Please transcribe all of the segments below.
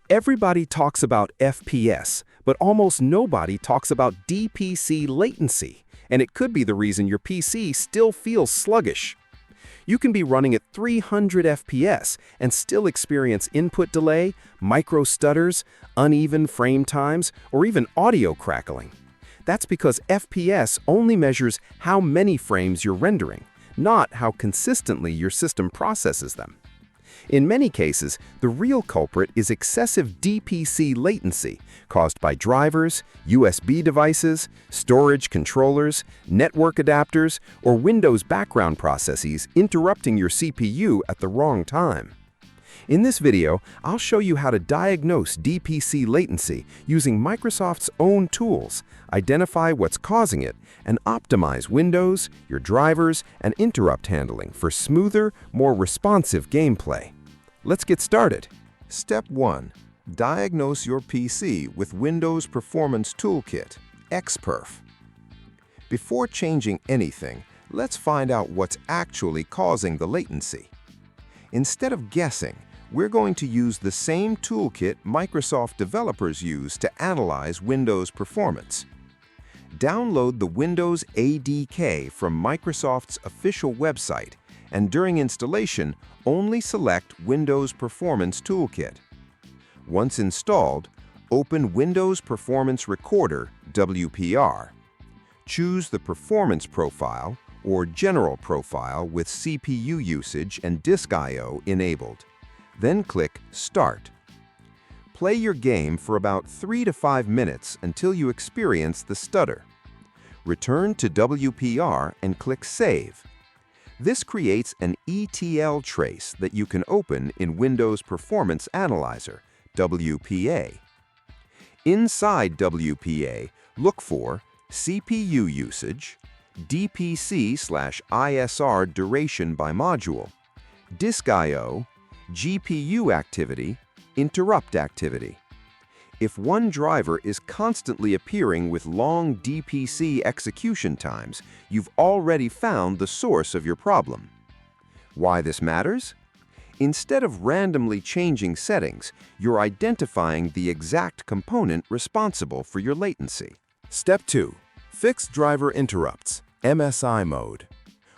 Everybody talks about FPS, but almost nobody talks about DPC latency, and it could be the reason your PC still feels sluggish. You can be running at 300 FPS and still experience input delay, micro-stutters, uneven frame times, or even audio crackling. That's because FPS only measures how many frames you're rendering, not how consistently your system processes them. In many cases, the real culprit is excessive DPC latency caused by drivers, USB devices, storage controllers, network adapters, or Windows background processes interrupting your CPU at the wrong time. In this video, I'll show you how to diagnose DPC latency using Microsoft's own tools, identify what's causing it, and optimize Windows, your drivers, and interrupt handling for smoother, more responsive gameplay. Let's get started. Step 1. Diagnose your PC with Windows Performance Toolkit, XPerf. Before changing anything, let's find out what's actually causing the latency. Instead of guessing, we're going to use the same toolkit Microsoft developers use to analyze Windows performance. Download the Windows ADK from Microsoft's official website, and during installation, only select Windows Performance Toolkit. Once installed, open Windows Performance Recorder, WPR. Choose the Performance Profile or General Profile with CPU usage and disk I/O enabled. Then click Start. Play your game for about 3 to 5 minutes until you experience the stutter. Return to WPR and click Save. This creates an ETL trace that you can open in Windows Performance Analyzer, WPA. Inside WPA, look for CPU usage, DPC/ISR duration by module, disk I/O, GPU activity, interrupt activity. If one driver is constantly appearing with long DPC execution times, you've already found the source of your problem. Why this matters? Instead of randomly changing settings, you're identifying the exact component responsible for your latency. Step 2. Fix driver interrupts, MSI Mode.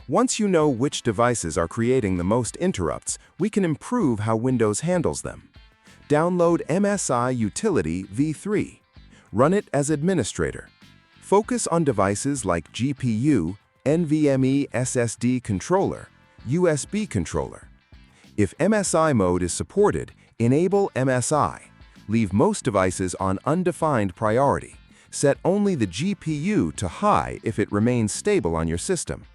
Once you know which devices are creating the most interrupts, we can improve how Windows handles them. Download MSI Utility v3. Run it as administrator. Focus on devices like GPU, NVMe SSD controller, USB controller. If MSI mode is supported, enable MSI. Leave most devices on undefined priority. Set only the GPU to high if it remains stable on your system.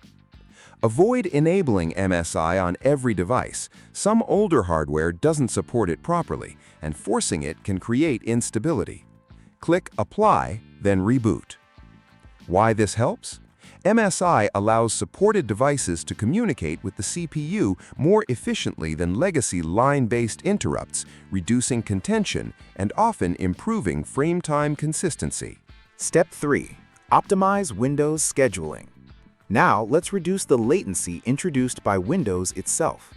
Avoid enabling MSI on every device. Some older hardware doesn't support it properly, and forcing it can create instability. Click Apply, then Reboot. Why this helps? MSI allows supported devices to communicate with the CPU more efficiently than legacy line-based interrupts, reducing contention and often improving frame time consistency. Step 3. Optimize Windows scheduling. Now, let's reduce the latency introduced by Windows itself.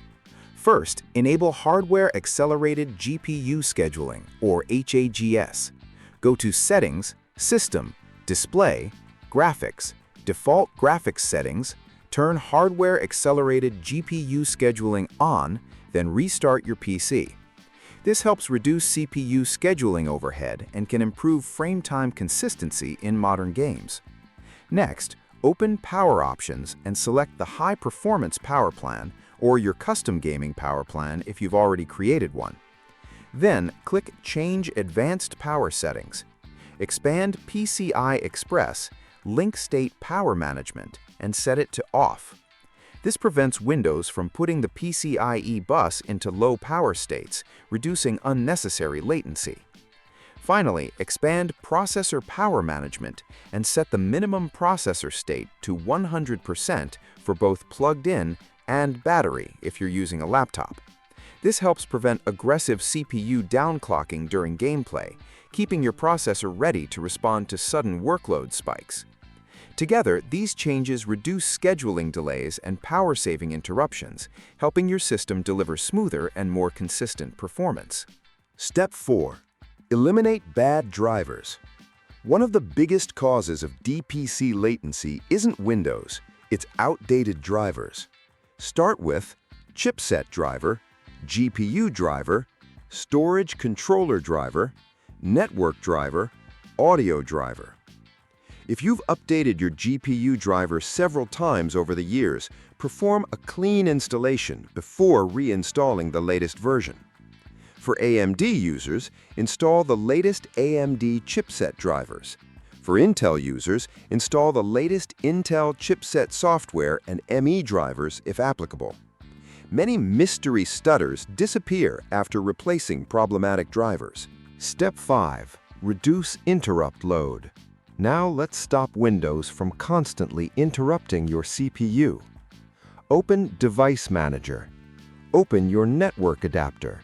First, enable Hardware Accelerated GPU Scheduling, or HAGS. Go to Settings, System, Display, Graphics, Default Graphics Settings, turn Hardware Accelerated GPU Scheduling on, then restart your PC. This helps reduce CPU scheduling overhead and can improve frame time consistency in modern games. Next, open Power Options and select the High Performance Power Plan or your custom gaming power plan if you've already created one. Then, click Change Advanced Power Settings. Expand PCI Express, Link State Power Management, and set it to Off. This prevents Windows from putting the PCIe bus into low power states, reducing unnecessary latency. Finally, expand Processor Power Management and set the minimum processor state to 100% for both plugged-in and battery if you're using a laptop. This helps prevent aggressive CPU downclocking during gameplay, keeping your processor ready to respond to sudden workload spikes. Together, these changes reduce scheduling delays and power-saving interruptions, helping your system deliver smoother and more consistent performance. Step 4. Eliminate bad drivers. One of the biggest causes of DPC latency isn't Windows, it's outdated drivers. Start with chipset driver, GPU driver, storage controller driver, network driver, audio driver. If you've updated your GPU driver several times over the years, perform a clean installation before reinstalling the latest version. For AMD users, install the latest AMD chipset drivers. For Intel users, install the latest Intel chipset software and ME drivers if applicable. Many mystery stutters disappear after replacing problematic drivers. Step 5. Reduce interrupt load. Now let's stop Windows from constantly interrupting your CPU. Open Device Manager. Open your network adapter.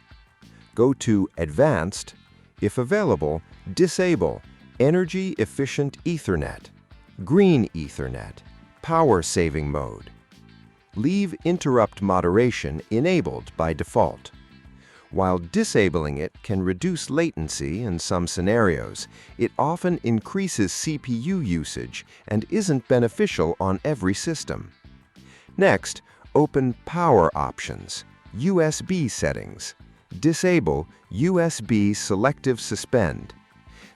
Go to Advanced. If available, disable Energy Efficient Ethernet, Green Ethernet, Power Saving Mode. Leave Interrupt Moderation enabled by default. While disabling it can reduce latency in some scenarios, it often increases CPU usage and isn't beneficial on every system. Next, open Power Options, USB Settings. Disable USB Selective Suspend.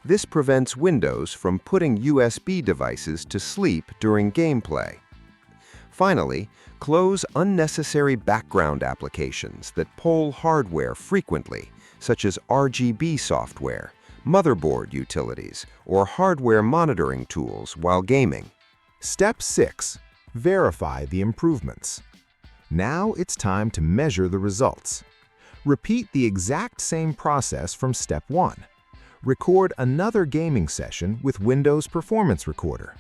This prevents Windows from putting USB devices to sleep during gameplay. Finally, close unnecessary background applications that poll hardware frequently, such as RGB software, motherboard utilities, or hardware monitoring tools while gaming. Step 6. Verify the improvements. Now it's time to measure the results. Repeat the exact same process from Step 1. Record another gaming session with Windows Performance Recorder.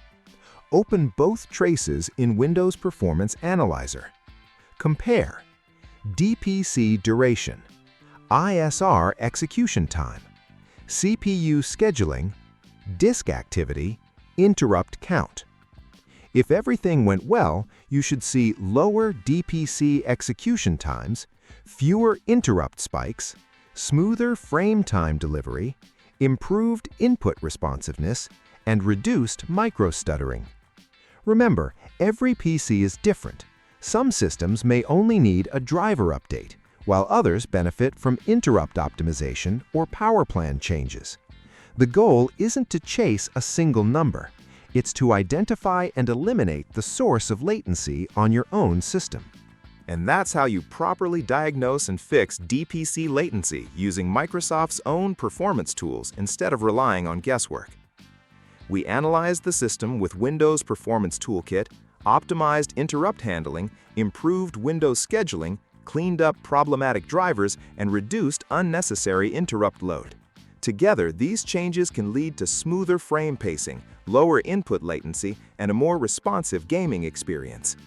Open both traces in Windows Performance Analyzer. Compare DPC duration, ISR execution time, CPU scheduling, disk activity, interrupt count. If everything went well, you should see lower DPC execution times, fewer interrupt spikes, smoother frame time delivery, improved input responsiveness, and reduced micro-stuttering. Remember, every PC is different. Some systems may only need a driver update, while others benefit from interrupt optimization or power plan changes. The goal isn't to chase a single number. It's to identify and eliminate the source of latency on your own system. And that's how you properly diagnose and fix DPC latency using Microsoft's own performance tools instead of relying on guesswork. We analyzed the system with Windows Performance Toolkit, optimized interrupt handling, improved Windows scheduling, cleaned up problematic drivers, and reduced unnecessary interrupt load. Together, these changes can lead to smoother frame pacing, lower input latency, and a more responsive gaming experience.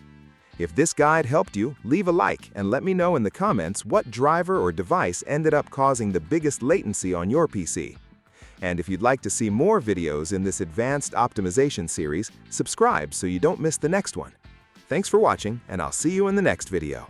If this guide helped you, leave a like and let me know in the comments what driver or device ended up causing the biggest latency on your PC. And if you'd like to see more videos in this advanced optimization series, subscribe so you don't miss the next one. Thanks for watching, and I'll see you in the next video.